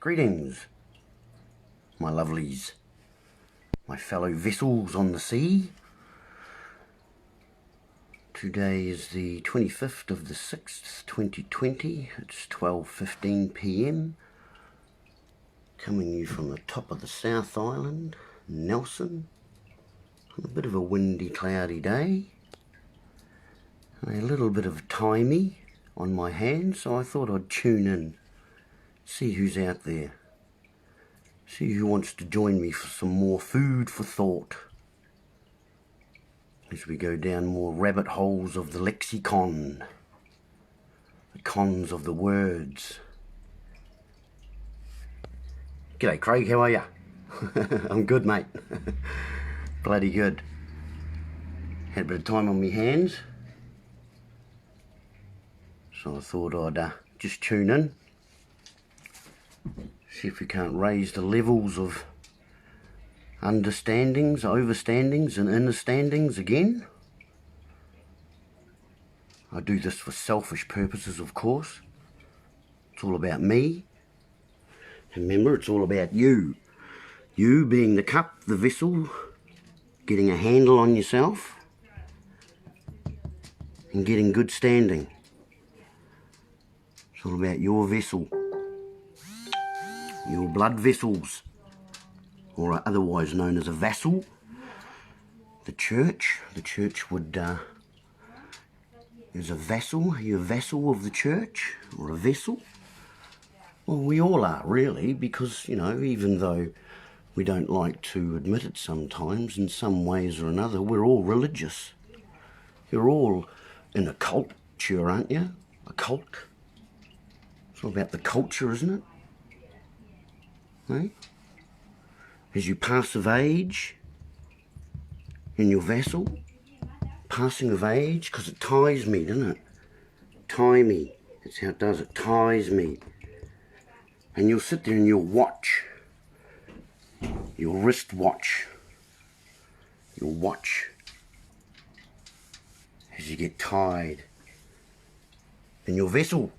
Greetings, my lovelies, my fellow vessels on the sea. Today is the 25th of the 6th, 2020. It's 12:15 p.m. Coming you from the top of the South Island, Nelson. A bit of a windy, cloudy day. A little bit of timey on my hands, so I thought I'd tune in, see who's out there, see who wants to join me for some more food for thought as we go down more rabbit holes of the lexicon, the cons of the words. G'day Craig, how are ya? I'm good, mate. Bloody good. Had a bit of time on my hands, so I thought I'd just tune in, see if we can't raise the levels of understandings, overstandings and understandings again. I do this for selfish purposes, of course. It's all about me. Remember, it's all about you. You being the cup, the vessel, getting a handle on yourself and getting good standing. It's all about your vessel, your blood vessels, or otherwise known as a vassal. The church would, is a vassal. Are you a vassal of the church, or a vessel? Well, we all are, really, because, you know, even though we don't like to admit it sometimes, in some ways or another, we're all religious. You're all in a culture, aren't you? A cult. It's all about the culture, isn't it? Eh? As you pass of age in your vessel, passing of age, because it ties me, doesn't it? Tie me. That's how it does. It ties me. And you'll sit there and you'll watch. Your wrist watch. You'll watch as you get tied in your vessel.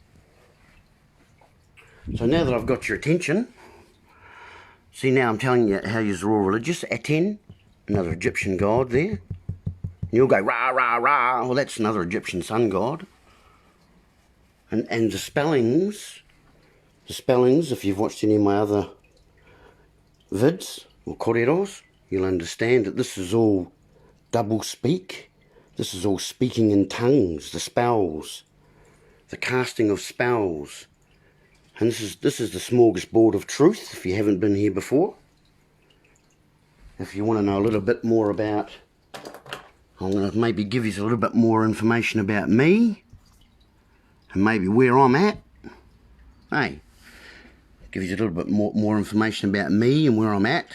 So now that I've got your attention, see, now I'm telling you how you're all religious. NTN, another Egyptian god there. And you'll go, rah, rah, rah. Well, that's another Egyptian sun god. And the spellings, if you've watched any of my other vids or koreros, you'll understand that this is all double speak. This is all speaking in tongues, the spells, the casting of spells. And this is the smorgasbord of truth, if you haven't been here before. If you want to know a little bit more about, I'm going to maybe give you a little bit more information about me, and maybe where I'm at. Hey, give you a little bit more information about me and where I'm at.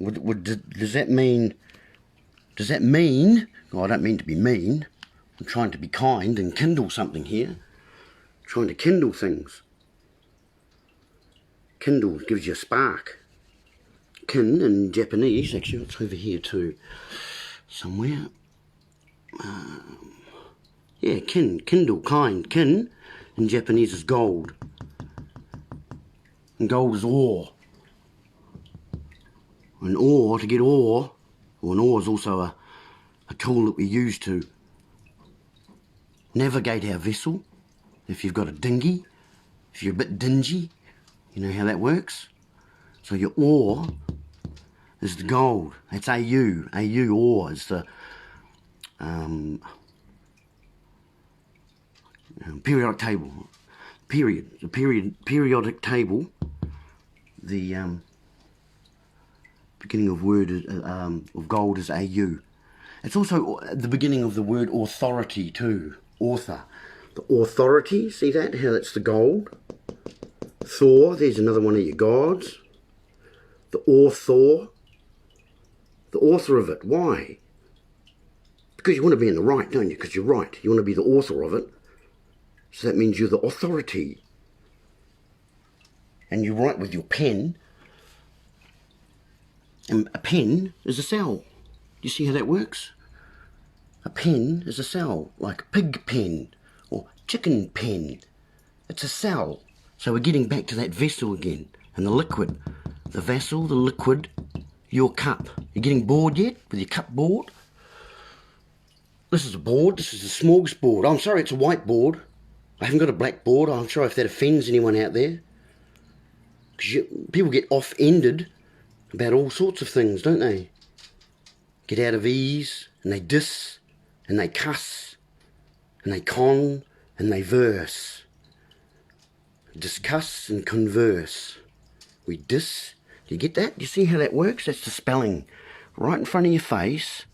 Does that mean, well, I don't mean to be mean, I'm trying to be kind and kindle something here. Trying to kindle things. Kindle gives you a spark. Kin in Japanese, actually it's over here too, somewhere. Yeah, kin, kindle, kind. Kin in Japanese is gold. And gold is ore. An ore, to get ore, or an ore is also a tool that we use to navigate our vessel. If you've got a dinghy, if you're a bit dingy, you know how that works? So your ore is the gold. That's AU. AU ore is the periodic table. The periodic table. The beginning of word of gold is AU. It's also the beginning of the word authority too. Author. The authority, see that? How that's the gold. Thor, there's another one of your gods. The author. The author of it. Why? Because you want to be in the right, don't you? Because you're right. You want to be the author of it. So that means you're the authority. And you write with your pen. And a pen is a cell. You see how that works? A pen is a cell, like a pig pen or chicken pen. It's a cell. So we're getting back to that vessel again, and the liquid. The vessel, the liquid, your cup. You getting bored yet with your cup board? This is a board, this is a smorgasbord. Oh, I'm sorry, it's a whiteboard. I haven't got a black board. I'm sorry if that offends anyone out there. Because people get off-ended about all sorts of things, don't they? Get out of ease, and they diss, and they cuss, and they con, and they verse. Discuss and converse. We diss. Do you get that? Do you see how that works? That's the spelling. Right in front of your face.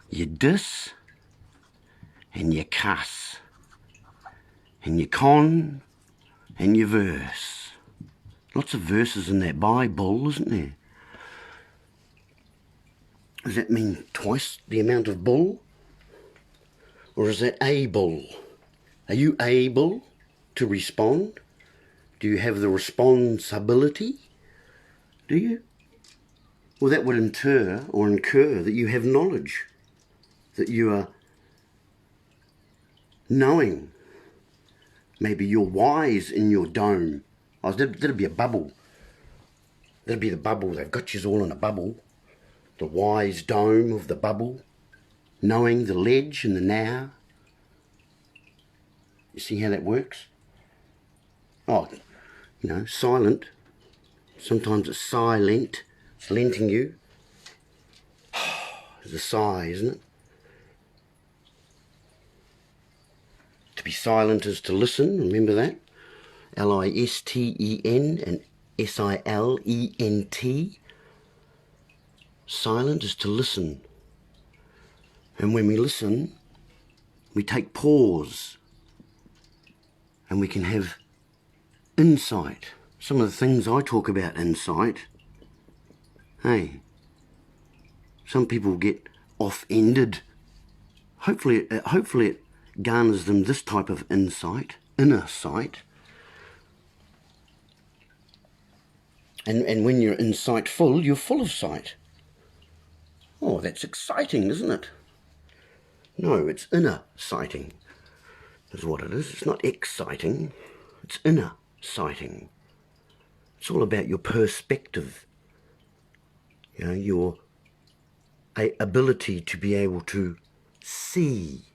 You diss, and you cuss, and you con, and you verse. Lots of verses in that Bible, isn't there? Does that mean twice the amount of bull? Or is that able? Are you able to respond? Do you have the responsibility? Do you? Well, that would infer or incur that you have knowledge, that you are knowing. Maybe you're wise in your dome. Oh, that'd be a bubble. That'd be the bubble. They've got you all in a bubble. The wise dome of the bubble, knowing the ledge and the now. You see how that works? Oh, you know, silent. Sometimes it's silent. It's lenting you. It's a sigh, isn't it? To be silent is to listen, remember that? L-I-S-T-E-N and S-I-L-E-N-T. Silent is to listen. And when we listen, we take pause. And we can have insight. Some of the things I talk about insight. Hey, some people get off-ended. Hopefully it garners them this type of insight, inner sight. And when you're insightful, you're full of sight. Oh, that's exciting, isn't it? No, it's inner sighting is what it is. It's not exciting. It's inner sighting. It's all about your perspective. You know, your ability to be able to see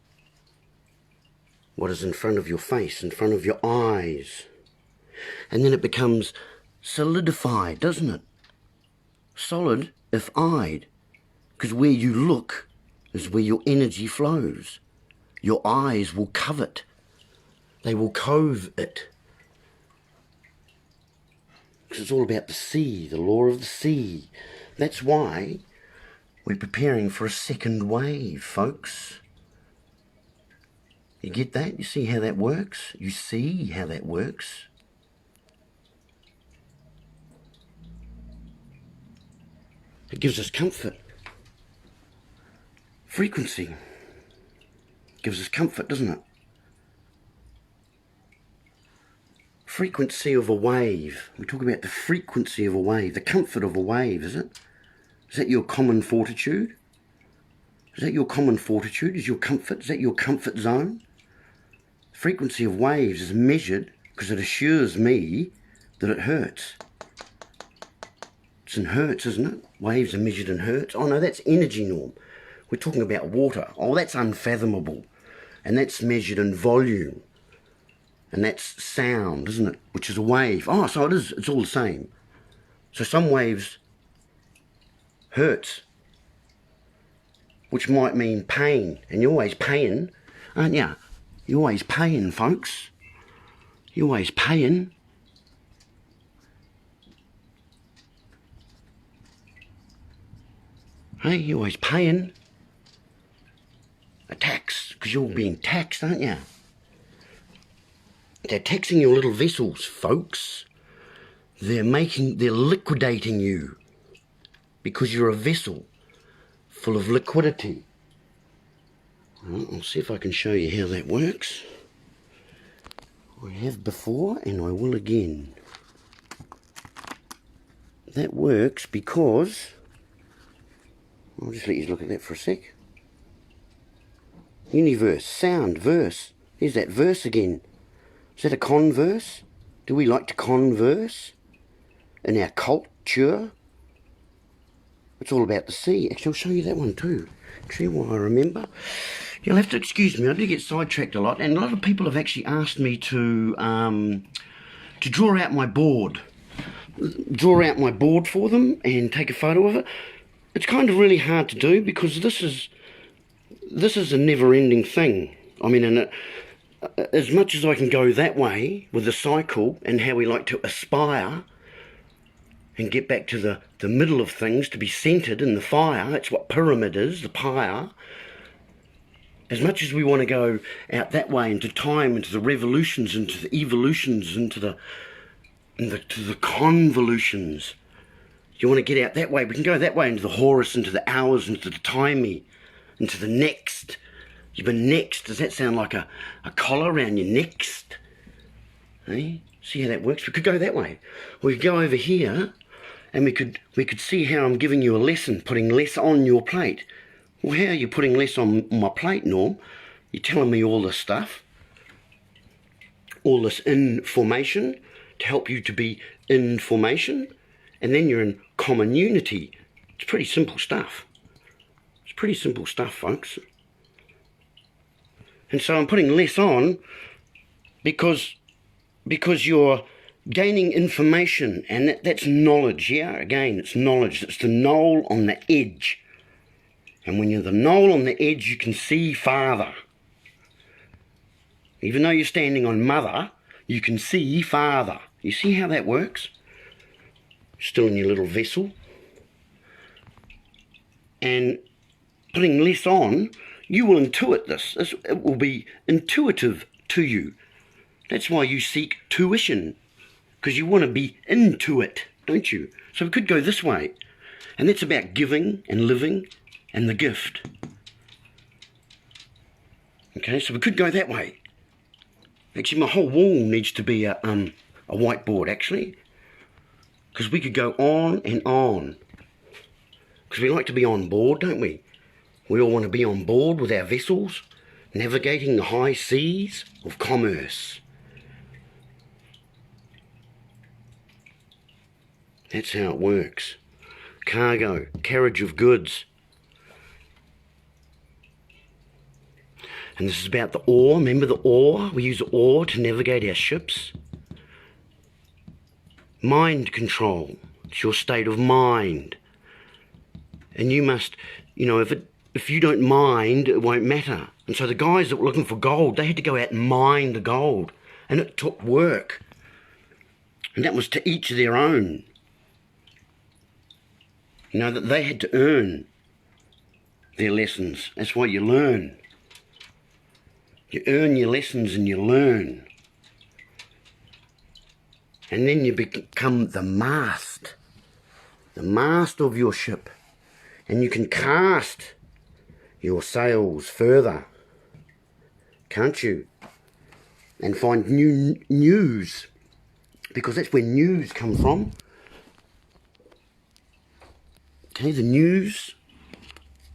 what is in front of your face, in front of your eyes. And then it becomes solidified, doesn't it? Solid if eyed. Because where you look is where your energy flows. Your eyes will covet. They will cove it. Because it's all about the sea, the law of the sea. That's why we're preparing for a second wave, folks. You get that? You see how that works? You see how that works? It gives us comfort. Frequency gives us comfort, doesn't it? Frequency of a wave. We talk about the frequency of a wave, the comfort of a wave, is it? Is that your common fortitude? Is that your common fortitude? Is your comfort? Is that your comfort zone? Frequency of waves is measured because it assures me that it hurts. It's in hertz, isn't it? Waves are measured in hertz. Oh no, that's energy, Norm. We're talking about water. Oh, that's unfathomable. And that's measured in volume. And that's sound, isn't it? Which is a wave. Oh, so it is. It's all the same. So some waves hurts, which might mean pain. And you're always paying, aren't you? You're always paying, folks. You're always paying. Hey, you're always paying a tax, because you're being taxed, aren't you? They're taxing your little vessels, folks. They're liquidating you because you're a vessel full of liquidity. Well, I'll see if I can show you how that works. I have before and I will again. That works because, I'll just let you look at that for a sec. Universe, sound, verse. There's that verse again. Is that a converse? Do we like to converse in our culture? It's all about the sea. Actually, I'll show you that one too. Actually, while I remember. You'll have to excuse me, I do get sidetracked a lot, and a lot of people have actually asked me to draw out my board. Draw out my board for them and take a photo of it. It's kind of really hard to do because this is a never-ending thing. I mean, as much as I can go that way with the cycle and how we like to aspire and get back to the middle of things, to be centred in the fire, that's what pyramid is, the pyre. As much as we want to go out that way into time, into the revolutions, into the evolutions, into the convolutions, you want to get out that way, we can go that way into the Horus, into the hours, into the timey, into the next. You've been next. Does that sound like a collar around your next? Eh? See how that works? We could go that way. We could go over here and we could see how I'm giving you a lesson, putting less on your plate. Well, how are you putting less on my plate, Norm? You're telling me all this stuff, all this information to help you to be in formation, and then you're in common unity. It's pretty simple stuff. It's pretty simple stuff, folks. And so I'm putting less on because you're gaining information, and that's knowledge, yeah? Again, it's knowledge. It's the knoll on the edge. And when you're the knoll on the edge, you can see farther. Even though you're standing on mother, you can see farther. You see how that works? Still in your little vessel. And putting less on, you will intuit this. It will be intuitive to you. That's why you seek tuition, because you want to be into it, don't you? So we could go this way. And that's about giving and living and the gift. Okay, so we could go that way. Actually, my whole wall needs to be a whiteboard, actually, because we could go on and on. Because we like to be on board, don't we? We all want to be on board with our vessels, navigating the high seas of commerce. That's how it works. Cargo, carriage of goods. And this is about the oar. Remember the oar? We use the oar to navigate our ships. Mind control. It's your state of mind. And you must, if you don't mind, it won't matter. And so the guys that were looking for gold, they had to go out and mine the gold. And it took work. And that was to each their own. That they had to earn their lessons. That's why you learn. You earn your lessons and you learn. And then you become the mast of your ship. And you can cast your sails further, can't you? And find new news, because that's where news come from. Okay, the news.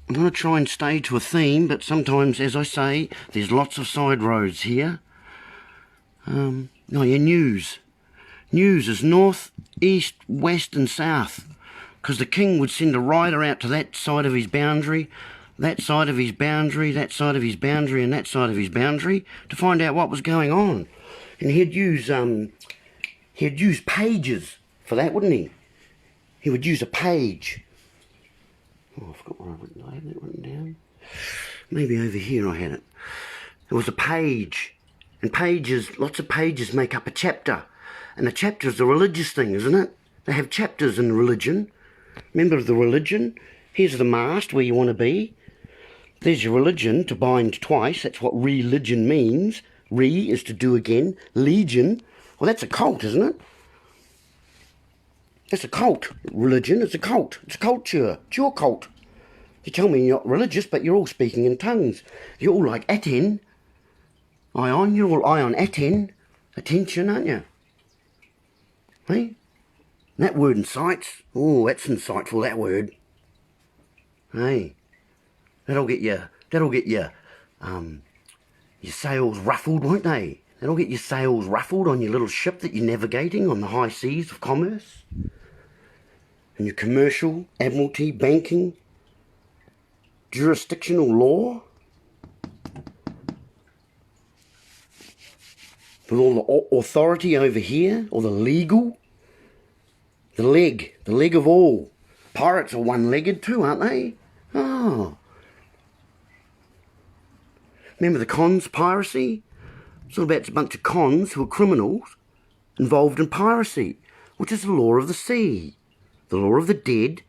I'm going to try and stay to a theme, but sometimes, as I say, there's lots of side roads here. News. News is north, east, west and south, because the king would send a rider out to that side of his boundary, that side of his boundary, that side of his boundary and that side of his boundary to find out what was going on. And he'd use pages for that, wouldn't he? He would use a page. Oh, I forgot where I had it written down. Maybe over here I had it. It was a page. And pages, lots of pages make up a chapter. And a chapter is a religious thing, isn't it? They have chapters in religion. Remember the religion? Here's the mast where you want to be. There's your religion, to bind twice. That's what religion means. Re is to do again. Legion, well, that's a cult, isn't it? It's a cult. Religion is a cult. It's a culture. It's your cult. You tell me you're not religious, but you're all speaking in tongues. You're all like NTN. Ion, you're all ion NTN. Attention, aren't you? Hey? That word incites. Oh, that's insightful, that word. Hey. That'll get your sails ruffled, won't they? That'll get your sails ruffled on your little ship that you're navigating on the high seas of commerce. And your commercial, admiralty, banking, jurisdictional law. With all the authority over here, or the legal. The leg of all. Pirates are one-legged too, aren't they? Oh. Remember the cons piracy? It's all about a bunch of cons who are criminals involved in piracy, which is the law of the sea, the law of the dead,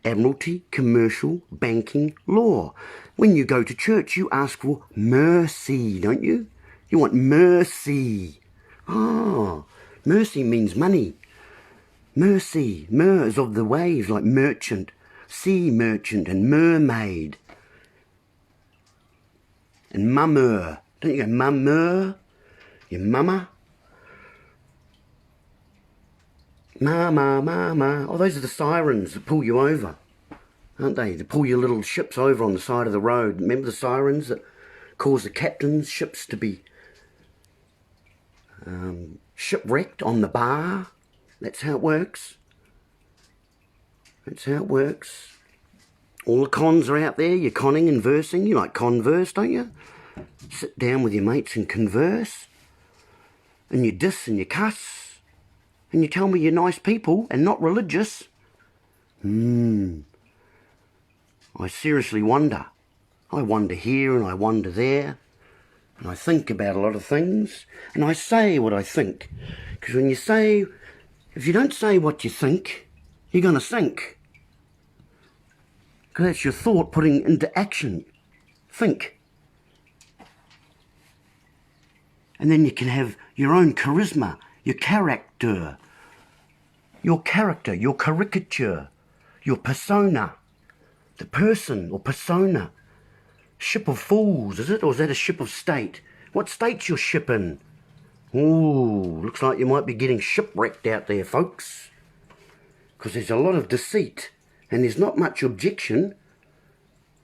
admiralty, commercial, banking law. When you go to church, you ask for mercy, don't you? You want mercy. Oh, mercy means money. Mercy, mer is of the waves, like merchant, sea merchant and mermaid. And mummer. Don't you go mummer? Your mama? Ma. Oh, those are the sirens that pull you over, aren't they? They pull your little ships over on the side of the road. Remember the sirens that cause the captain's ships to be shipwrecked on the bar? That's how it works. That's how it works. All the cons are out there. You're conning and versing. You like converse, don't you? Sit down with your mates and converse. And you diss and you cuss. And you tell me you're nice people and not religious. I seriously wonder. I wonder here and I wonder there. And I think about a lot of things. And I say what I think. Because when you say, if you don't say what you think, you're going to sink. Because that's your thought putting into action. Think. And then you can have your own charisma, your character, your caricature, your persona, the person or persona. Ship of fools, is it? Or is that a ship of state? What state's your ship in? Ooh, looks like you might be getting shipwrecked out there, folks. Because there's a lot of deceit. And there's not much objection,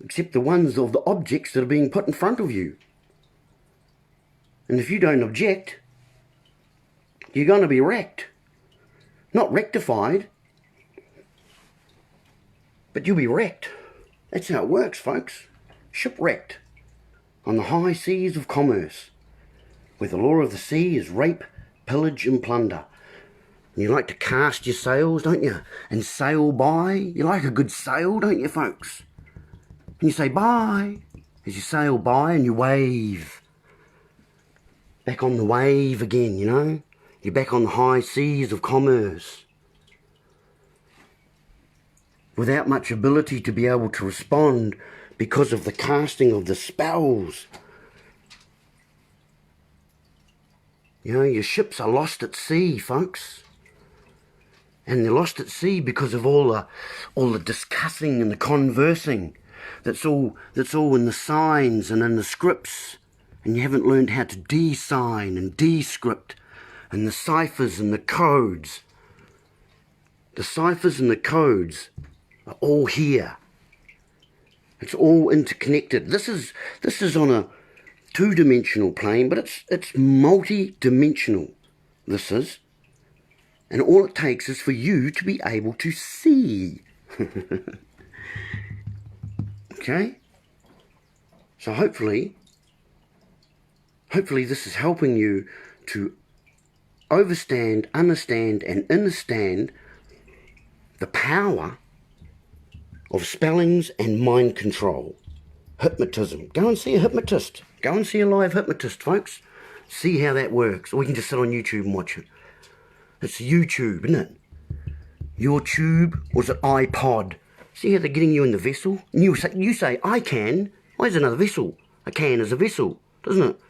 except the ones of the objects that are being put in front of you. And if you don't object, you're going to be wrecked. Not rectified, but you'll be wrecked. That's how it works, folks. Shipwrecked on the high seas of commerce, where the law of the sea is rape, pillage and plunder. And you like to cast your sails, don't you? And sail by. You like a good sail, don't you, folks? And you say bye as you sail by and you wave. Back on the wave again, you know? You're back on the high seas of commerce. Without much ability to be able to respond because of the casting of the spells. You know, your ships are lost at sea, folks. And they're lost at sea because of all the discussing and the conversing. That's all in the signs and in the scripts. And you haven't learned how to de-sign and de-script. And the ciphers and the codes. The ciphers and the codes are all here. It's all interconnected. This is on a two-dimensional plane, but it's multi-dimensional. This is. And all it takes is for you to be able to see. Okay? So hopefully this is helping you to understand, and understand the power of spellings and mind control. Hypnotism. Go and see a hypnotist. Go and see a live hypnotist, folks. See how that works. Or we can just sit on YouTube and watch it. It's YouTube, isn't it? Your tube, or is it iPod? See how they're getting you in the vessel? And you say, I can. Why is another vessel? A can is a vessel, doesn't it?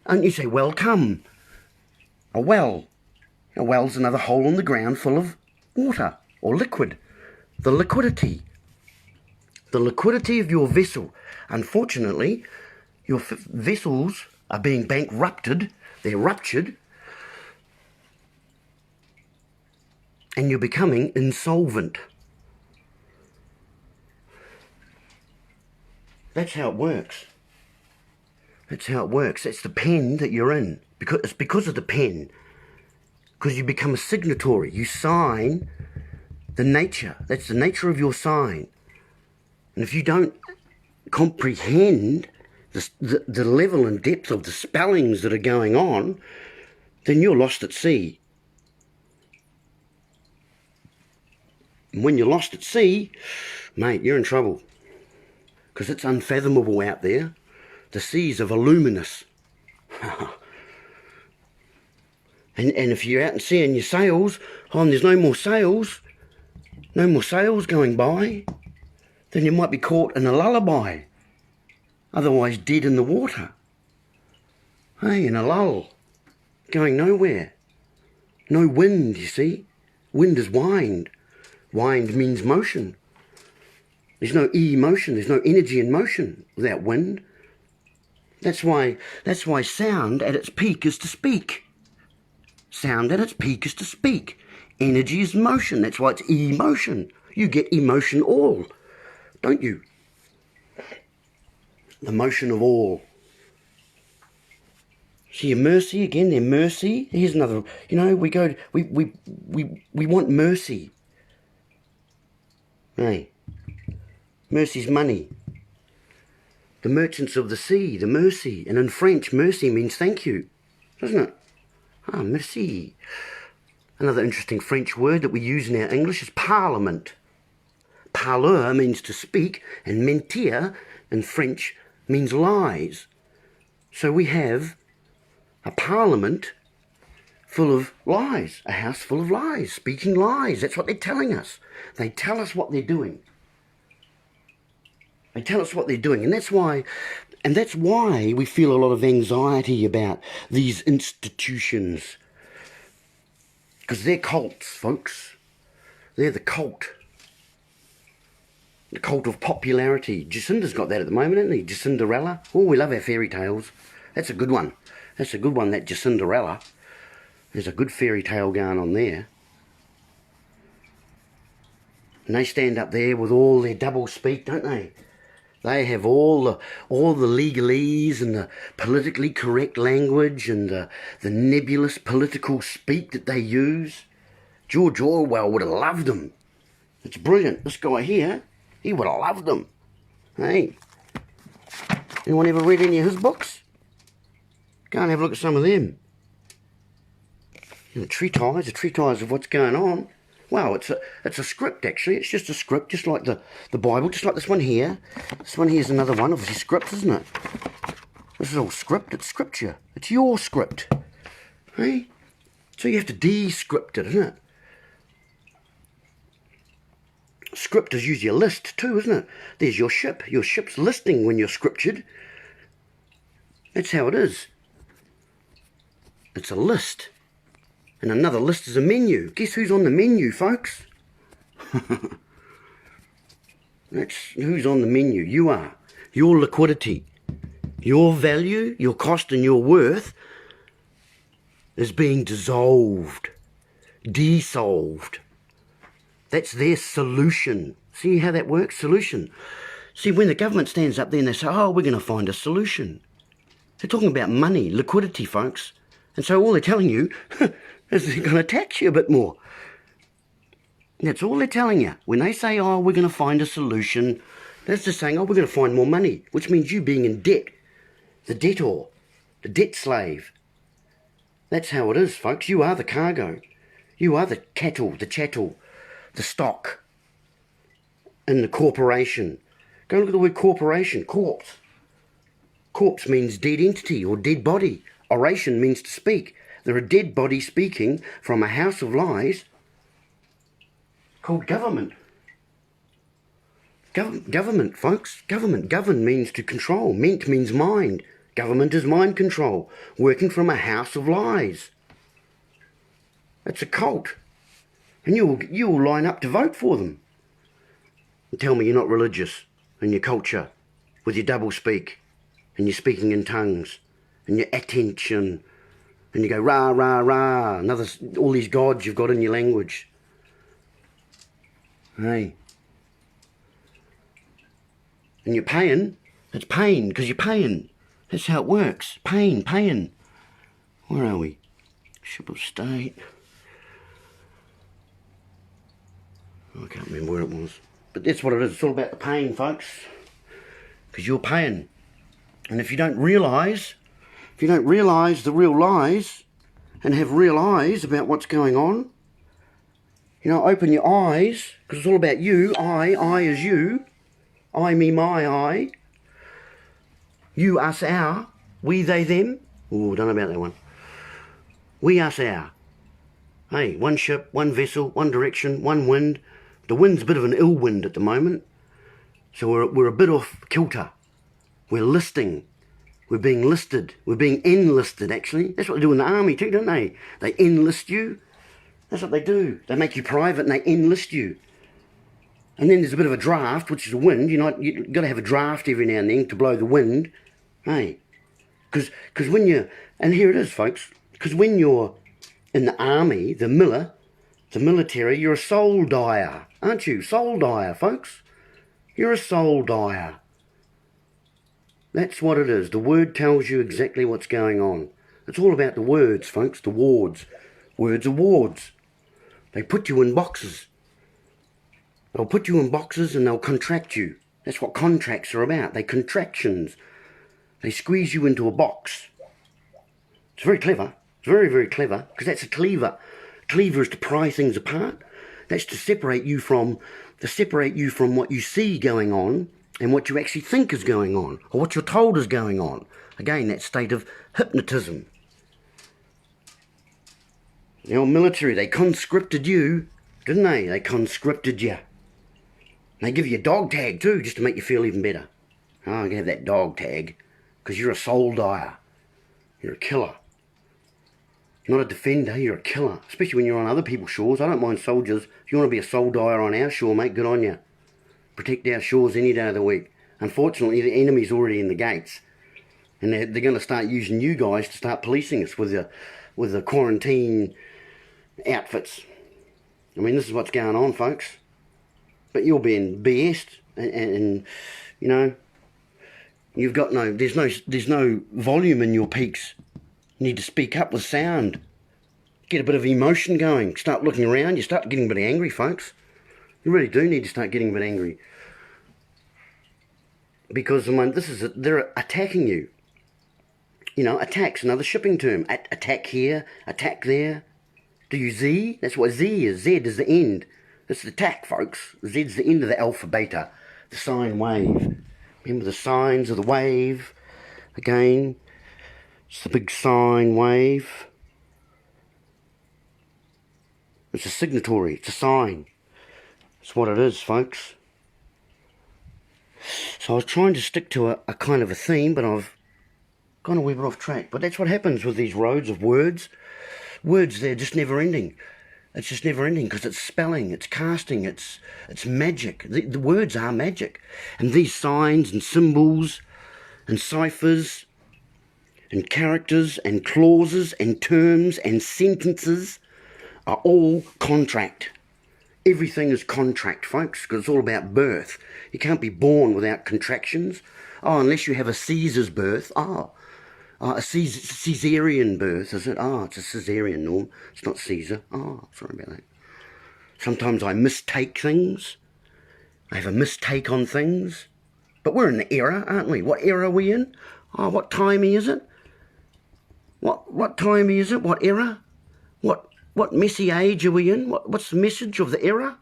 And you say, well, come. A well. A well's another hole in the ground full of water or liquid. The liquidity. The liquidity of your vessel. Unfortunately, your vessels are being bankrupted. They're ruptured. And you're becoming insolvent. That's how it works. That's how it works. That's the pen that you're in. It's because of the pen. Because you become a signatory. You sign the nature. That's the nature of your sign. And if you don't comprehend the level and depth of the spellings that are going on, then you're lost at sea. And when you're lost at sea, mate, you're in trouble. Because it's unfathomable out there. The seas are voluminous. and if you're out and seeing your sails, and there's no more sails going by, then you might be caught in a lullaby. Otherwise dead in the water. Hey, in a lull. Going nowhere. No wind, you see. Wind is wind. Wind means motion. There's no emotion, there's no energy in motion without wind. That's why sound at its peak is to speak. Sound at its peak is to speak. Energy is motion, that's why it's emotion. You get emotion all, don't you? The motion of all. See your mercy again, their mercy. Here's another, we want mercy. Hey, mercy's money. The merchants of the sea, the mercy. And in French, mercy means thank you, doesn't it? Ah, merci. Another interesting French word that we use in our English is parliament. Parleur means to speak, and mentir in French means lies. So we have a parliament full of lies, a house full of lies, speaking lies. That's what they're telling us. They tell us what they're doing. They tell us what they're doing, and that's why we feel a lot of anxiety about these institutions, because they're cults, folks. They're the cult of popularity. Jacinda's got that at the moment, hasn't he? Jacinderella. Oh, we love our fairy tales. That's a good one. That's a good one, that Jacinderella. There's a good fairy tale going on there. And they stand up there with all their double speak, don't they? They have all the legalese and the politically correct language and the nebulous political speak that they use. George Orwell would have loved them. It's brilliant. This guy here, he would have loved them. Hey, anyone ever read any of his books? Go and have a look at some of them. The treatise of what's going on. Wow, it's a script, actually. It's just a script, just like the Bible, just like this one here. This one here's another one, obviously script, isn't it? This is all script, it's scripture. It's your script. Hey? So you have to de-script it, isn't it? Script is usually a list too, isn't it? There's your ship. Your ship's listing when you're scriptured. That's how it is. It's a list. And another list is a menu. Guess who's on the menu, folks? That's who's on the menu. You are. Your liquidity, your value, your cost and your worth is being dissolved, dissolved. That's their solution. See how that works? Solution. See, when the government stands up there and they say, oh, we're going to find a solution. They're talking about money, liquidity, folks. And so all they're telling you is they're going to tax you a bit more. That's all they're telling you. When they say, oh, we're going to find a solution, that's just saying, oh, we're going to find more money, which means you being in debt. The debtor, the debt slave. That's how it is, folks. You are the cargo. You are the cattle, the chattel, the stock, in the corporation. Go look at the word corporation, corpse. Corpse means dead entity or dead body. Oration means to speak. They're a dead body speaking from a house of lies called government. Government, folks. Government. Govern means to control. Ment means mind. Government is mind control. Working from a house of lies. It's a cult. And you'll line up to vote for them. And tell me you're not religious in your culture with your double speak and you're speaking in tongues and your attention and you go rah, rah, rah, all these gods you've got in your language. Hey. And you're paying. It's pain because you're paying. That's how it works. Paying. Where are we? Ship of State. I can't remember where it was. But that's what it is. It's all about the paying, folks. Because you're paying. And if you don't realise the real lies and have real eyes about what's going on, you know, open your eyes, because it's all about you. I is you. I, me, my, I. You, us, our. We, they, them. Oh, don't know about that one. We, us, our. Hey, one ship, one vessel, one direction, one wind. The wind's a bit of an ill wind at the moment. So we're a bit off kilter. We're listing. We're being listed. We're being enlisted, actually. That's what they do in the army too, don't they? They enlist you. That's what they do. They make you private and they enlist you. And then there's a bit of a draft, which is a wind. You've got to have a draft every now and then to blow the wind. Hey, because when you're... And here it is, folks. Because when you're in the army, the military, you're a soul dyer, aren't you? Soul dyer, folks. You're a soul dyer. That's what it is. The word tells you exactly what's going on. It's all about the words, folks, the wards. Words are wards. They put you in boxes. They'll put you in boxes and they'll contract you. That's what contracts are about. They're contractions. They squeeze you into a box. It's very clever. It's very, very clever, because that's a cleaver. Cleaver is to pry things apart. That's to separate you from what you see going on and what you actually think is going on, or what you're told is going on. Again, that state of hypnotism. The old military, they conscripted you, didn't they? They conscripted you. They give you a dog tag too, just to make you feel even better. Oh, I'm going to have that dog tag, because you're a soul dyer. You're a killer. You're not a defender, you're a killer. Especially when you're on other people's shores. I don't mind soldiers. If you want to be a soul dyer on our shore, mate, good on you. Protect our shores any day of the week. Unfortunately, the enemy's already in the gates. And they're going to start using you guys to start policing us with the quarantine outfits. I mean, this is what's going on, folks. But you're being BS'd, and you know, you've got there's no volume in your peaks. You need to speak up with sound. Get a bit of emotion going. Start looking around. You start getting a bit angry, folks. You really do need to start getting a bit angry. Because they're attacking you. You know, attack's another shipping term. Attack here, attack there. Do you Z? That's what Z is. Z is the end. It's the attack, folks. Z's the end of the alpha beta. The sine wave. Remember the signs of the wave? Again, it's the big sine wave. It's a signatory. It's a sign. That's what it is, folks. So I was trying to stick to a kind of a theme, but I've gone a wee bit off track. But that's what happens with these roads of words. Words, they're just never ending. It's just never ending, because it's spelling, it's casting, it's magic. The words are magic. And these signs and symbols and ciphers and characters and clauses and terms and sentences are all contract. Everything is contract, folks, because it's all about birth. You can't be born without contractions. Oh, unless you have a Caesar's birth. A Caesarean birth, is it? It's a Caesarean, Norm. It's not Caesar. Sorry about that. Sometimes I mistake things. I have a mistake on things. But we're in the era, aren't we? What era are we in? What timey is it? What timey is it? What era? What messy age are we in? What's the message of the era?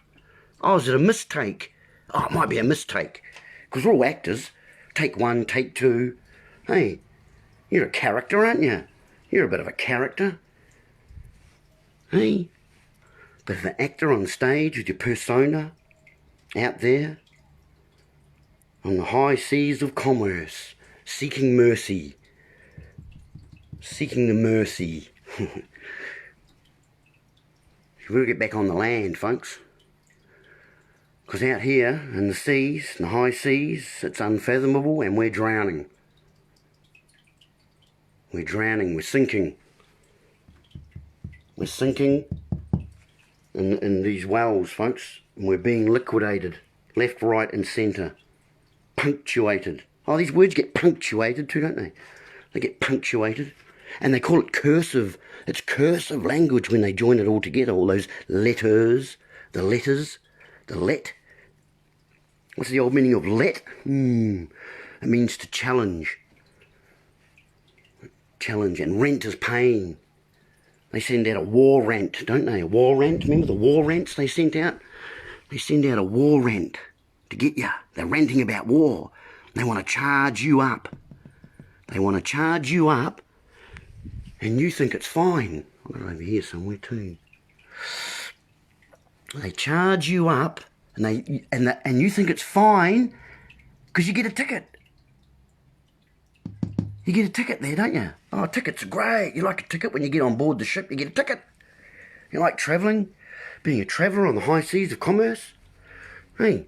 Is it a mistake? It might be a mistake. Because we're all actors. Take one, take two. Hey, you're a character, aren't you? You're a bit of a character. Hey, bit of an actor on stage with your persona out there on the high seas of commerce, seeking mercy, seeking the mercy. We've got to get back on the land, folks. Because out here in the seas, in the high seas, it's unfathomable and we're drowning. We're drowning, we're sinking. We're sinking in these wells, folks. And we're being liquidated, left, right and centre. Punctuated. Oh, these words get punctuated too, don't they? They get punctuated. And they call it cursive. It's cursive language when they join it all together. All those letters, the let. What's the old meaning of let? It means to challenge. Challenge. And rent is pain. They send out a war rant, don't they? A war rant. Remember the war rants they sent out? They send out a war rant to get you. They're ranting about war. They want to charge you up. They want to charge you up, and you think it's fine. I've got it over here somewhere too. They charge you up, and you think it's fine because you get a ticket. You get a ticket there, don't you? Oh, tickets are great. You like a ticket when you get on board the ship. You get a ticket. You like travelling, being a traveller on the high seas of commerce. Hey,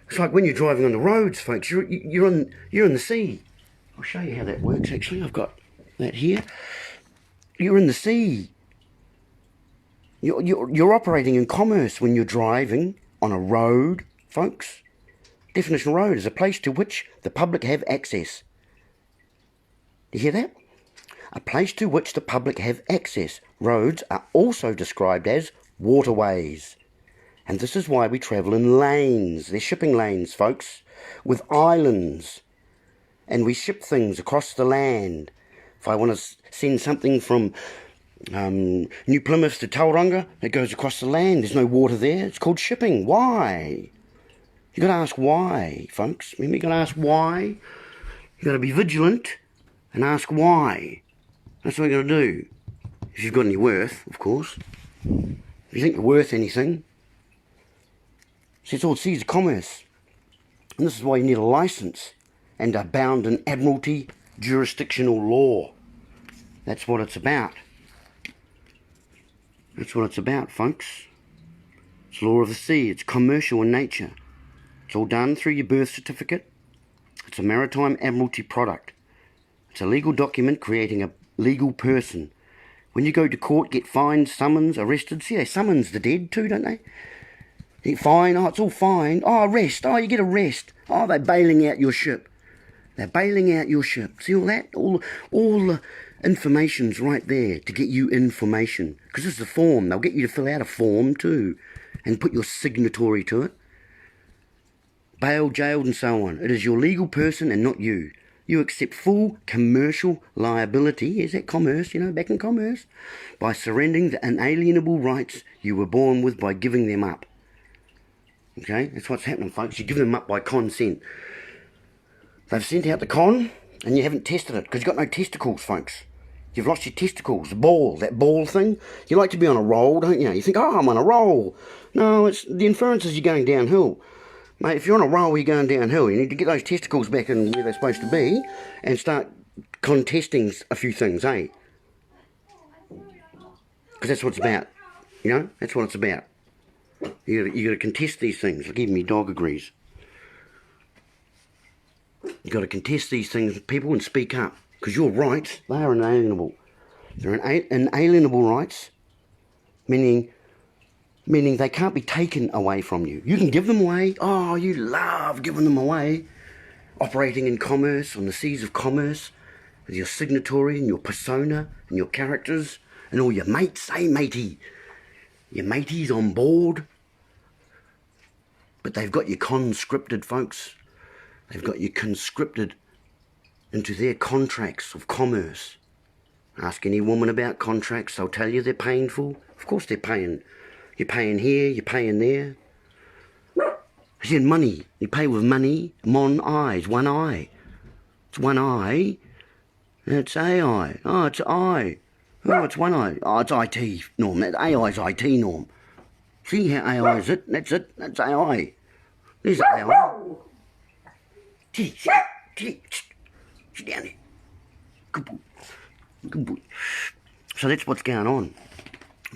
it's like when you're driving on the roads, folks. You're in the sea. I'll show you how that works. Actually, I've got that here. You're in the sea. You're operating in commerce when you're driving on a road, folks. Definition of road is a place to which the public have access. Do you hear that? A place to which the public have access. Roads are also described as waterways. And this is why we travel in lanes. They're shipping lanes, folks, with islands. And we ship things across the land. If I want to send something from New Plymouth to Tauranga, it goes across the land. There's no water there. It's called shipping. Why? You've got to ask why, folks. Remember, you've got to ask why. You've got to be vigilant and ask why. That's what you've got to do. If you've got any worth, of course. If you think you're worth anything. See, it's all seas of commerce. And this is why you need a licence and are bound in admiralty jurisdictional law. That's what it's about. That's what it's about, folks. It's law of the sea. It's commercial in nature. It's all done through your birth certificate. It's a maritime admiralty product. It's a legal document creating a legal person. When you go to court, get fined, summons, arrested. See, they summons the dead too, don't they? You get fined. Oh, it's all fine. Oh, arrest. Oh, you get arrest. Oh, they're bailing out your ship. They're bailing out your ship. See all that? All the information's right there to get you information. Because this is a form. They'll get you to fill out a form too and put your signatory to it. Bailed, jailed and so on. It is your legal person and not you. You accept full commercial liability, is that commerce, back in commerce, by surrendering the unalienable rights you were born with by giving them up. Okay, that's what's happening, folks. You give them up by consent. They've sent out the con, and you haven't tested it, because you've got no testicles, folks. You've lost your testicles, that ball thing. You like to be on a roll, don't you? You think, oh, I'm on a roll. No, it's the inference is you're going downhill. Mate, if you're on a roll, you're going downhill. You need to get those testicles back in where they're supposed to be and start contesting a few things, eh? Because that's what it's about. That's what it's about. You got to contest these things. Like even my dog agrees. You got to contest these things with people and speak up. Because your rights, they are inalienable. They're inalienable rights, meaning they can't be taken away from you. You can give them away. Oh, you love giving them away. Operating in commerce, on the seas of commerce, with your signatory and your persona and your characters and all your mates. Hey, matey. Your mateys on board. But they've got you conscripted, folks. They've got you conscripted into their contracts of commerce. Ask any woman about contracts, they'll tell you they're painful. Of course they're paying. You're paying here, you're paying there. It's in money. You pay with money. Mon eyes, one eye. It's one eye. It's AI. Oh, it's I. Oh, it's one eye. Oh, it's IT, Norm. That AI's IT, Norm. See how AI is it? That's it. That's AI. There's AI. Sit down there. Good boy. Good boy. So that's what's going on.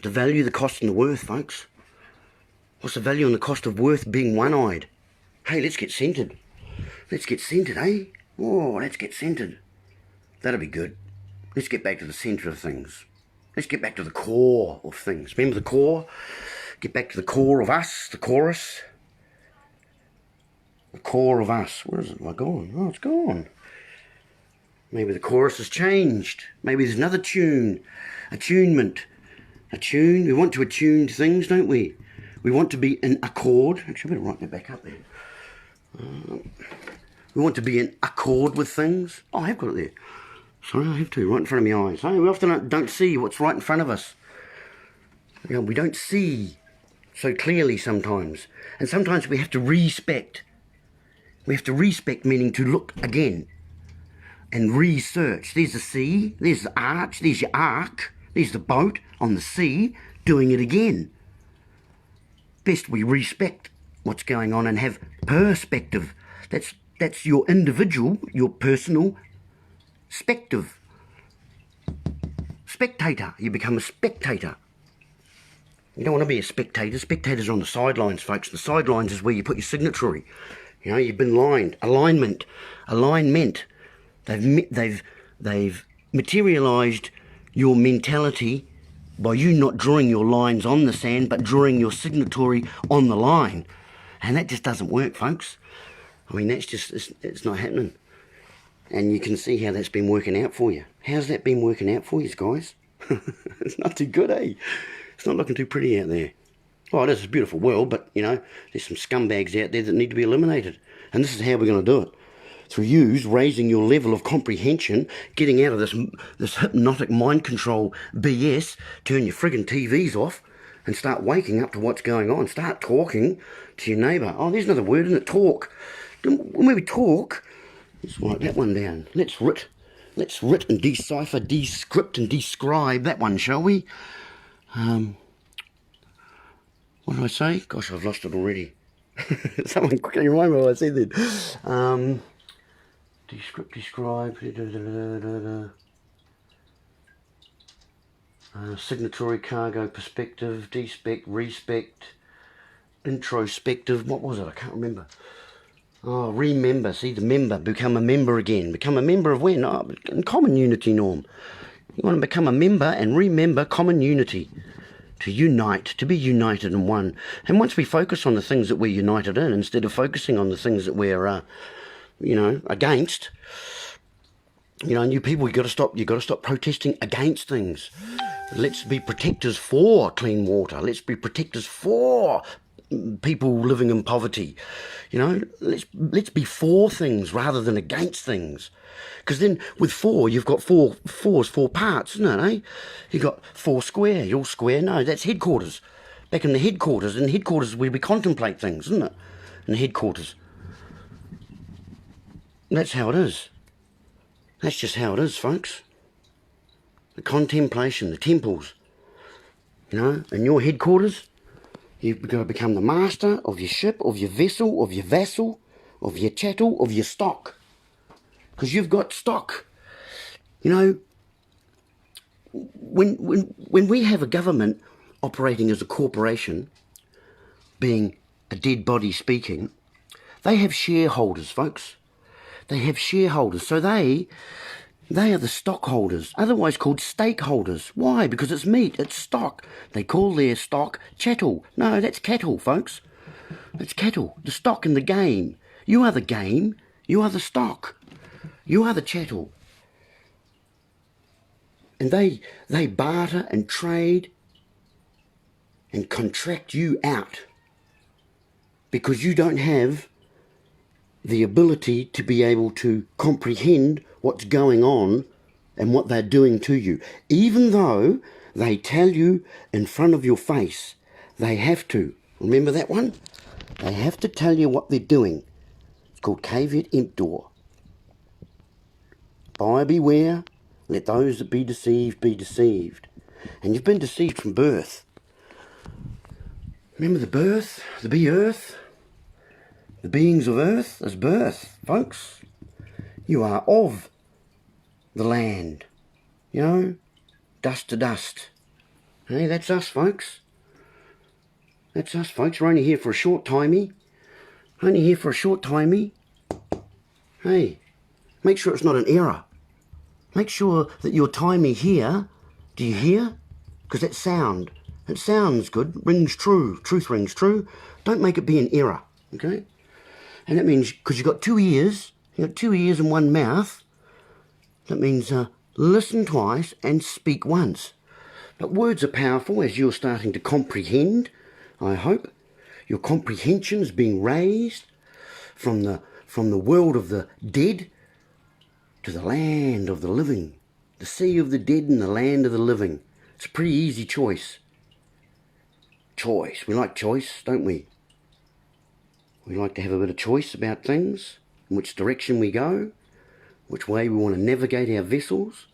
The value, the cost and the worth, folks. What's the value and the cost of worth being one-eyed? Hey, let's get centred. Let's get centred, eh? Oh, let's get centred. That'll be good. Let's get back to the centre of things. Let's get back to the core of things. Remember the core? Get back to the core of us, the chorus. The core of us. Where is it? Am I gone? Oh, it's gone. Maybe the chorus has changed. Maybe there's another tune. Attunement. Attune. We want to attune to things, don't we? We want to be in accord. Actually, I better write that back up there. We want to be in accord with things. Oh, I have got it there. Sorry, I have to. Right in front of my eyes. We often don't see what's right in front of us. You know, we don't see so clearly sometimes. And sometimes we have to respect. We have to respect, meaning to look again and research. There's the sea, there's the arch, there's your ark, there's the boat on the sea doing it again. Best we respect what's going on and have perspective. That's your individual, your personal spectator. Spectator. You become a spectator. You don't want to be a spectator. Spectators are on the sidelines, folks. The sidelines is where you put your signatory. You know, you've been lined. Alignment. They've materialised your mentality by you not drawing your lines on the sand, but drawing your signatory on the line. And that just doesn't work, folks. I mean, that's just, it's not happening. And you can see how that's been working out for you. How's that been working out for you, guys? It's not too good, eh? It's not looking too pretty out there. Well, it is a beautiful world, but, you know, there's some scumbags out there that need to be eliminated. And this is how we're going to do it. Through you raising your level of comprehension, getting out of this hypnotic mind control BS, turn your friggin' TVs off and start waking up to what's going on. Start talking to your neighbour. Oh, there's another word, isn't it? Talk. When we talk, let's write that one down. Let's writ and decipher, descript and describe that one, shall we? What did I say? Gosh, I've lost it already. Someone quickly remind me what I said then. Descript, describe, signatory, cargo, perspective, despect, respect, introspective. What was it? I can't remember. Oh, remember. See, the member. Become a member again. Become a member of when? Oh, common unity norm. You want to become a member and remember common unity. To unite, to be united in one. And once we focus on the things that we're united in, instead of focusing on the things that we're, against, you people, you got to stop protesting against things. Let's be protectors for clean water. Let's be protectors for people living in poverty. Let's be for things rather than against things. Because then with four, you've got four parts, isn't it, eh? You've got four square. You're square. No, that's headquarters. Back in the headquarters. In headquarters where we contemplate things, isn't it? In the headquarters. That's how it is. That's just how it is, folks. The contemplation, the temples. In your headquarters, you've got to become the master of your ship, of your vessel, of your vassal, of your chattel, of your stock. Because you've got stock. When we have a government operating as a corporation, being a dead body speaking, they have shareholders, folks. They have shareholders. So they are the stockholders, otherwise called stakeholders. Why? Because it's meat, it's stock. They call their stock chattel. No, that's cattle, folks. That's cattle. The stock in the game. You are the game. You are the stock. You are the chattel. And they barter and trade and contract you out because you don't have the ability to be able to comprehend what's going on and what they're doing to you. Even though they tell you in front of your face, they have to. Remember that one? They have to tell you what they're doing. It's called caveat emptor. Buyer beware, let those that be deceived be deceived. And you've been deceived from birth. Remember the birth, the earth, the beings of earth as birth, folks. You are of the land, dust to dust. Hey, that's us, folks. That's us, folks. We're only here for a short timey. Hey, make sure it's not an error. Make sure that your timey here, do you hear? Because that sound, it sounds good, rings true, truth rings true. Don't make it be an error, okay? And that means, because you've got 2 ears, you've got 2 ears and 1 mouth, that means listen twice and speak once. But words are powerful as you're starting to comprehend, I hope. Your comprehension is being raised from the world of the dead to the land of the living. The sea of the dead and the land of the living. It's a pretty easy choice. Choice. We like choice, don't we? We like to have a bit of choice about things, in which direction we go, which way we want to navigate our vessels.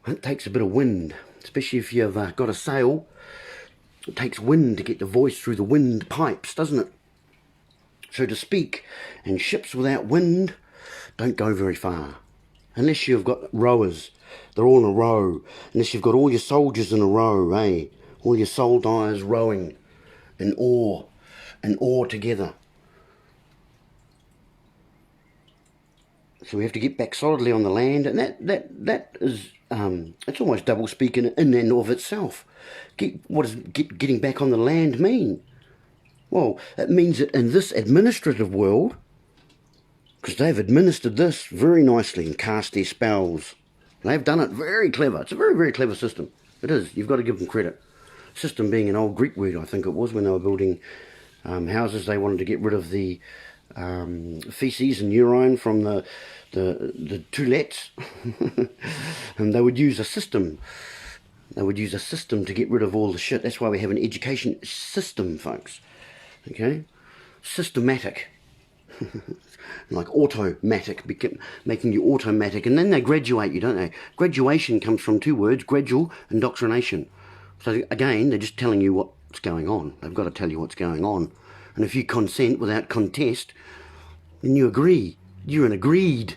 It takes a bit of wind, especially if you've got a sail. It takes wind to get the voice through the wind pipes, doesn't it? So to speak, and ships without wind don't go very far. Unless you've got rowers, they're all in a row. Unless you've got all your soldiers in a row, eh? All your soldiers rowing in oar together. So we have to get back solidly on the land, and that is it's almost double speak in and of itself. What does getting back on the land mean? Well, it means that in this administrative world, because they've administered this very nicely and cast their spells. They've done it very clever. It's a very, very clever system. It is. You've got to give them credit. System being an old Greek word, I think it was, when they were building houses. They wanted to get rid of the feces and urine from the toilets. And they would use a system. They would use a system to get rid of all the shit. That's why we have an education system, folks. Okay? Systematic. Like automatic, making you automatic. And then they graduate you, don't they? Graduation comes from 2 words, gradual, indoctrination. So again, they're just telling you what's going on. They've got to tell you what's going on. And if you consent without contest, then you agree. You're an agreed.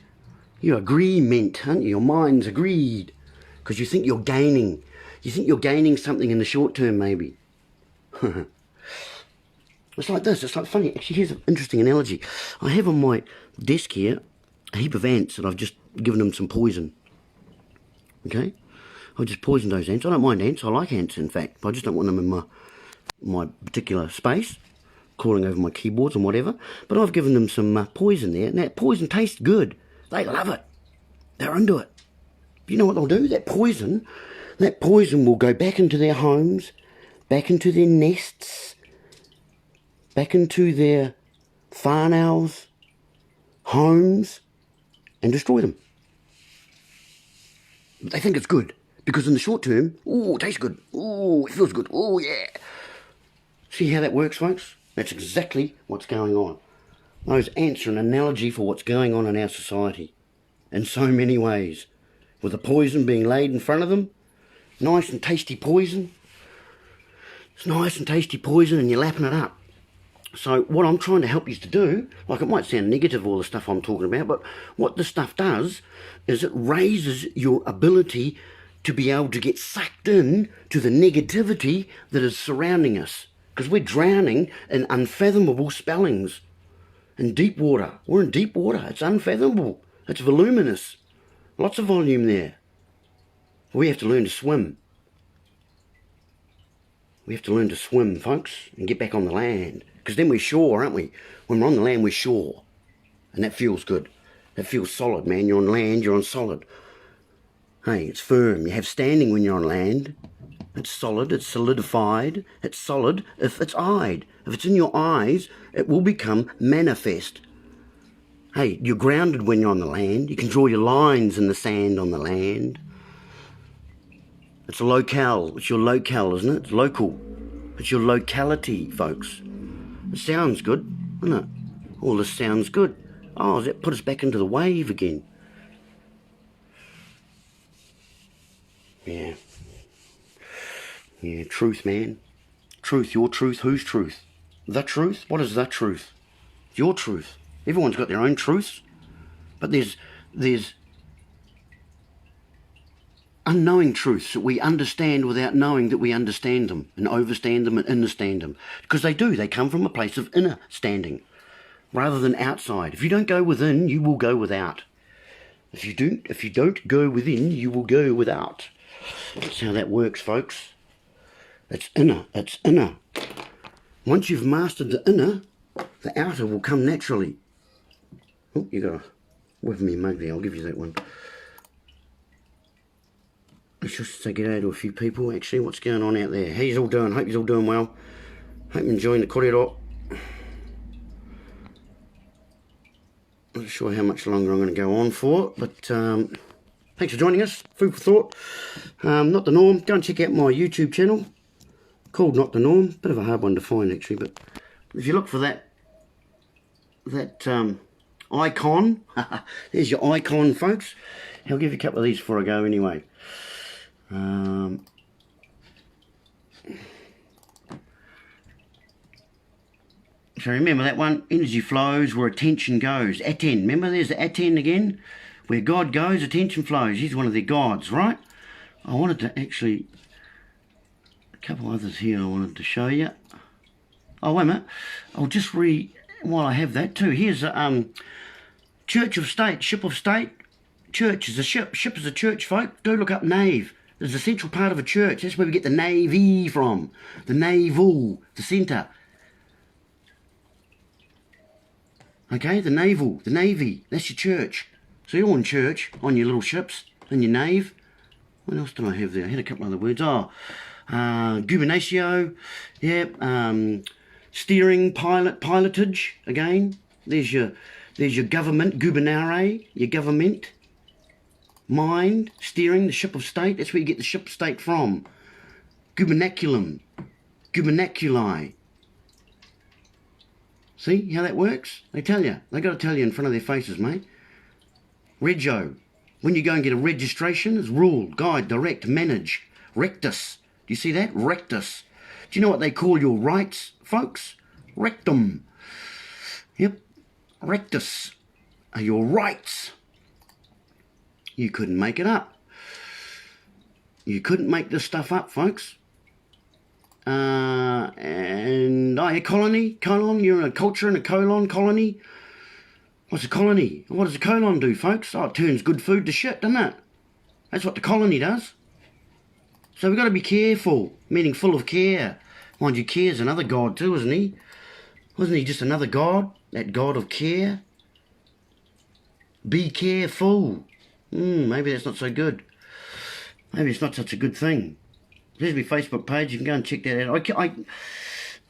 You're agreement, aren't you? Your mind's agreed. Because you think you're gaining. You think you're gaining something in the short term, maybe. It's like this. It's like funny. Actually, here's an interesting analogy. I have on my desk here a heap of ants that I've just given them some poison. Okay? I've just poisoned those ants. I don't mind ants. I like ants, in fact. I just don't want them in my particular space, crawling over my keyboards and whatever. But I've given them some poison there. And that poison tastes good. They love it. They're into it. You know what they'll do? That poison will go back into their homes, back into their nests, back into their farmhouse, homes, and destroy them. They think it's good, because in the short term, ooh, it tastes good, ooh, it feels good, ooh, yeah. See how that works, folks? That's exactly what's going on. Those ants are an analogy for what's going on in our society, in so many ways. With the poison being laid in front of them, nice and tasty poison. It's nice and tasty poison, and you're lapping it up. So what I'm trying to help you to do, like it might sound negative, all the stuff I'm talking about, but what this stuff does is it raises your ability to be able to get sucked in to the negativity that is surrounding us. Because we're drowning in unfathomable spellings. In deep water. We're in deep water. It's unfathomable. It's voluminous. Lots of volume there. We have to learn to swim. We have to learn to swim, folks, and get back on the land. Because then we're sure, aren't we? When we're on the land, we're sure. And that feels good. That feels solid, man. You're on land, you're on solid. Hey, it's firm. You have standing when you're on land. It's solid, it's solidified. It's solid if it's eyed. If it's in your eyes, it will become manifest. Hey, you're grounded when you're on the land. You can draw your lines in the sand on the land. It's a locale. It's your locale, isn't it? It's local. It's your locality, folks. It sounds good, doesn't it? All this sounds good. Oh, does that put us back into the wave again? Yeah. Yeah, truth, man. Truth, your truth, whose truth? The truth? What is the truth? Your truth. Everyone's got their own truths. But there's unknowing truths that we understand without knowing that we understand them, and overstand them and understand them. Because they do. They come from a place of inner standing rather than outside. If you don't go within, you will go without. If you don't go within, you will go without. That's how that works, folks. It's inner. It's inner. Once you've mastered the inner, The outer will come naturally. Oh, you got a whiff me mug there. I'll give you that one. Let's just say g'day to a few people. Actually, what's going on out there? How you all doing? Hope you're all doing well. Hope you're enjoying the korero. Not sure how much longer I'm going to go on for, but thanks for joining us. Food for thought. Not the norm. Go and check out my YouTube channel called Not the Norm. Bit of a hard one to find actually, but if you look for that icon, there's your icon, folks. I'll give you a couple of these before I go anyway. So remember that one, energy flows where attention goes. NTN, remember there's the NTN again? Where God goes, attention flows. He's one of their gods, right? I wanted to actually, a couple others here I wanted to show you. Oh, wait a minute. I'll just while I have that too. Here's a Church of State, Ship of State. Church is a ship. Ship is a church, folk. Do look up nave. There's a central part of a church. That's where we get the navy from. The naval, the centre. Okay, the naval, the navy. That's your church. So you're in church, on your little ships, in your nave. What else did I have there? I had a couple other words. Oh, gubernatio. Yeah, steering, pilotage. Again, there's your government, gubernare, your government. Mind, steering, the ship of state. That's where you get the ship of state from. Gubernaculum, gubernaculi. See how that works? They tell you. They got to tell you in front of their faces, mate. Regio. When you go and get a registration, it's rule, guide, direct, manage. Rectus. Do you see that? Rectus. Do you know what they call your rights, folks? Rectum. Yep. Rectus are your rights. You couldn't make it up. You couldn't make this stuff up, folks. And a colony, you're in a culture in a colony. What's a colony? What does a colon do, folks? Oh, it turns good food to shit, doesn't it? That's what the colony does. So we've got to be careful, meaning full of care. Mind you, care's another god too, isn't he? Wasn't he just another god? That god of care? Be careful. Maybe that's not so good. Maybe it's not such a good thing. There's my Facebook page. You can go and check that out.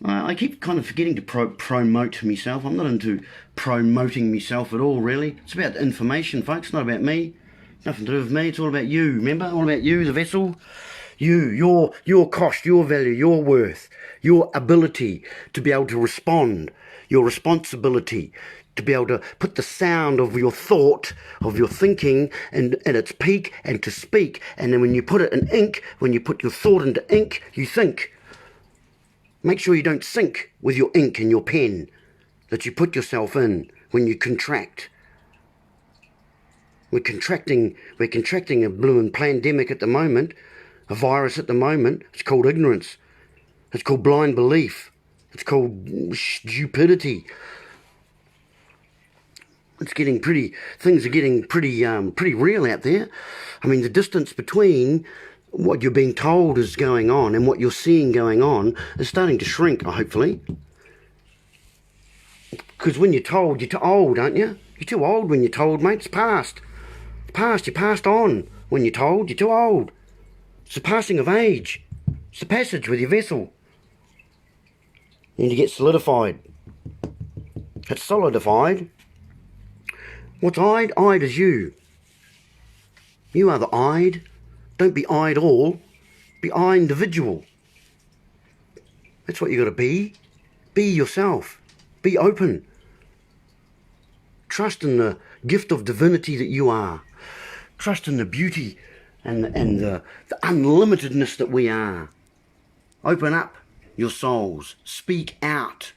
I keep kind of forgetting to promote myself. I'm not into promoting myself at all, really. It's about information, folks. Not about me. Nothing to do with me. It's all about you. Remember? All about you, the vessel. You, your cost, your value, your worth, your ability to be able to respond, your responsibility to be able to put the sound of your thought, of your thinking, at its peak and to speak. And then when you put it in ink, when you put your thought into ink, you think. Make sure you don't sink with your ink and your pen, that you put yourself in when you contract. We're contracting a blooming pandemic at the moment, a virus at the moment. It's called ignorance. It's called blind belief. It's called stupidity. Things are getting pretty real out there. I mean, the distance between what you're being told is going on and what you're seeing going on is starting to shrink, hopefully. Because when you're told, you're too old, aren't you? You're too old when you're told, mate. It's past. It's past. You're passed on when you're told. You're too old. It's the passing of age. It's the passage with your vessel. And you get solidified. It's solidified. What's eyed? Eyed is you. You are the eyed. Don't be eyed all. Be eye individual. That's what you got to be. Be yourself. Be open. Trust in the gift of divinity that you are. Trust in the beauty and the unlimitedness that we are. Open up your souls. Speak out.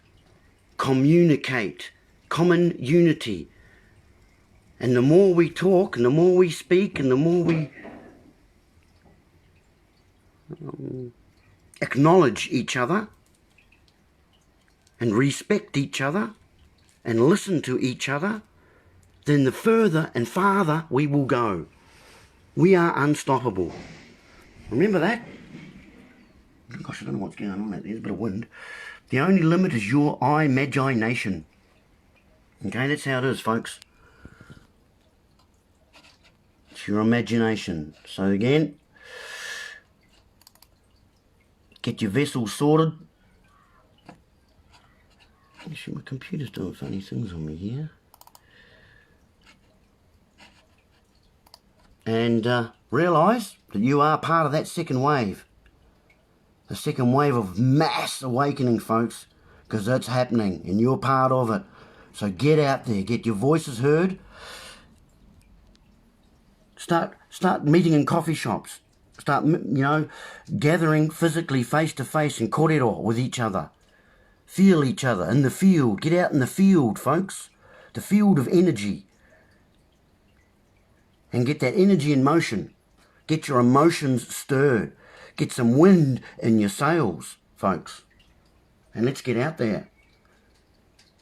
Communicate. Common unity. And the more we talk, and the more we speak, and the more we acknowledge each other, and respect each other, and listen to each other, then the further and farther we will go. We are unstoppable. Remember that? Gosh, I don't know what's going on out there. There's a bit of wind. The only limit is your imagination. Okay, that's how it is, folks. It's your imagination. So again, get your vessel sorted. Actually, my computer's doing funny things on me here. And realise that you are part of that second wave. The second wave of mass awakening, folks, because that's happening and you're part of it. So get out there, get your voices heard. Start meeting in coffee shops. Start, gathering physically face to face in korero with each other. Feel each other in the field. Get out in the field, folks. The field of energy. And get that energy in motion. Get your emotions stirred. Get some wind in your sails, folks. And let's get out there.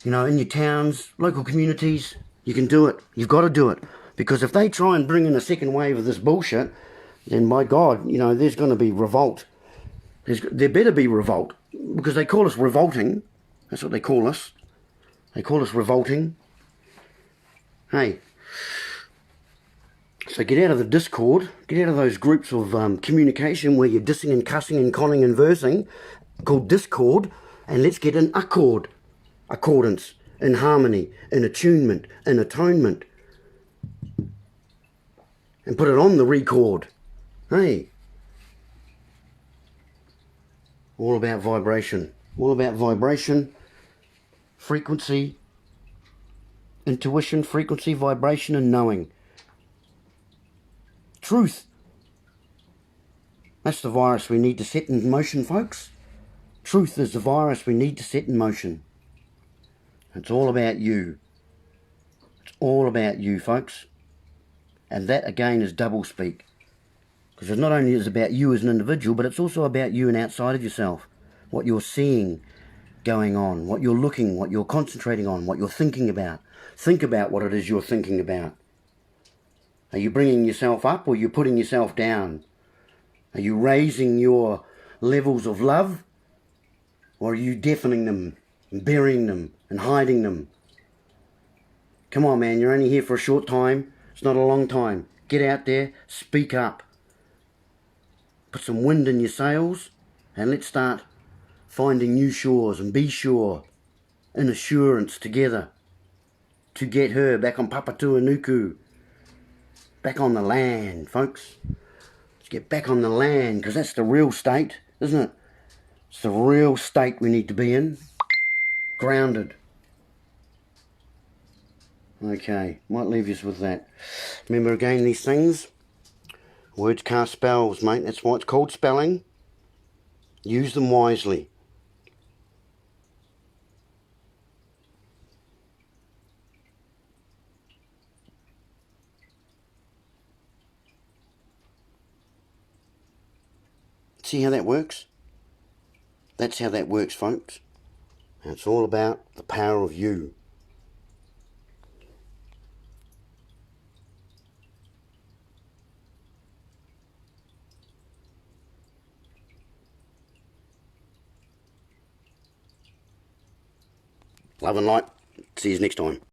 In your towns, local communities, you can do it. You've got to do it. Because if they try and bring in a second wave of this bullshit, then by God, there's going to be revolt. There better be revolt. Because they call us revolting. That's what they call us. They call us revolting. Hey. So get out of the Discord, get out of those groups of communication where you're dissing and cussing and conning and versing, called Discord, and let's get in accordance, in harmony, in attunement, in atonement, and put it on the record. Hey, all about vibration, frequency, intuition, frequency, vibration, and knowing. Truth. That's the virus we need to set in motion, folks. Truth is the virus we need to set in motion. It's all about you. It's all about you, folks. And that, again, is double speak. Because it's not only is about you as an individual, but it's also about you and outside of yourself. What you're seeing going on, what you're looking, what you're concentrating on, what you're thinking about. Think about what it is you're thinking about. Are you bringing yourself up or are you putting yourself down? Are you raising your levels of love or are you deafening them and burying them and hiding them? Come on, man, you're only here for a short time. It's not a long time. Get out there, speak up. Put some wind in your sails and let's start finding new shores and be sure in assurance together to get her back on Papatūānuku. Back on the land, folks. Let's get back on the land, because that's the real state, isn't it? It's the real state we need to be in. Grounded. Okay, might leave you with that. Remember again, these things, words cast spells, mate. That's why it's called spelling. Use them wisely. See how that works? That's how that works, folks. And it's all about the power of you. Love and light. See you next time.